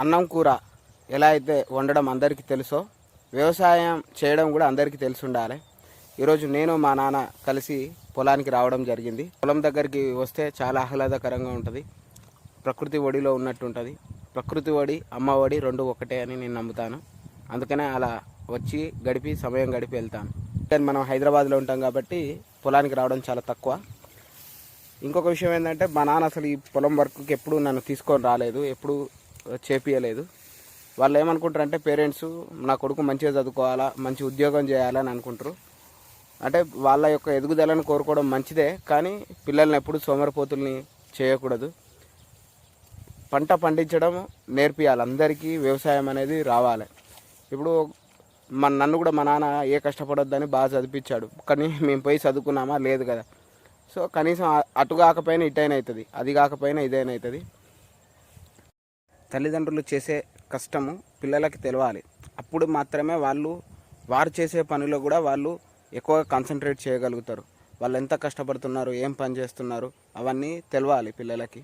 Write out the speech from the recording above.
అన్నం కూర ఎలా అయితే వండడం అందరికీ తెలుసో వ్యవసాయం చేయడం కూడా అందరికీ తెలిసి ఉండాలి. ఈరోజు నేను మా నాన్న కలిసి పొలానికి రావడం జరిగింది. పొలం దగ్గరికి వస్తే చాలా ఆహ్లాదకరంగా ఉంటుంది. ప్రకృతి ఒడిలో ఉన్నట్టు ఉంటుంది. ప్రకృతి ఒడి అమ్మ ఒడి రెండు ఒకటే అని నేను నమ్ముతాను. అందుకనే అలా వచ్చి సమయం గడిపి వెళ్తాను. కానీ మనం హైదరాబాద్లో ఉంటాం కాబట్టి పొలానికి రావడం చాలా తక్కువ. ఇంకొక విషయం ఏంటంటే మా నాన్న అసలు ఈ పొలం వర్క్కి ఎప్పుడు నన్ను తీసుకొని రాలేదు, ఎప్పుడు చేపియలేదు. వాళ్ళు ఏమనుకుంటారంటే పేరెంట్స్ నా కొడుకు మంచిగా చదువుకోవాలా, మంచి ఉద్యోగం చేయాలని అనుకుంటారు. అంటే వాళ్ళ యొక్క ఎదుగుదలను కోరుకోవడం మంచిదే, కానీ పిల్లల్ని ఎప్పుడు సోమరిపోతుల్ని చేయకూడదు. పంట పండించడం నేర్పియాలి, అందరికీ వ్యవసాయం అనేది రావాలి. ఇప్పుడు నన్ను కూడా మా నాన్న ఏ కష్టపడొద్దని బాగా చదివించాడు, కానీ మేము పోయి చదువుకున్నామా? లేదు కదా. సో కనీసం అటు కాకపోయినా ఇటైనా అవుతుంది, అది కాకపోయినా ఇదైనా అవుతుంది. తల్లిదండ్రులు చేసే కష్టము పిల్లలకి తెలవాలి. అప్పుడు మాత్రమే వారు చేసే పనిలో కూడా వాళ్ళు ఎక్కువగా కాన్సన్ట్రేట్ చేయగలుగుతారు. వాళ్ళు ఎంత కష్టపడుతున్నారు, ఏం పని చేస్తున్నారు అవన్నీ తెలవాలి పిల్లలకి.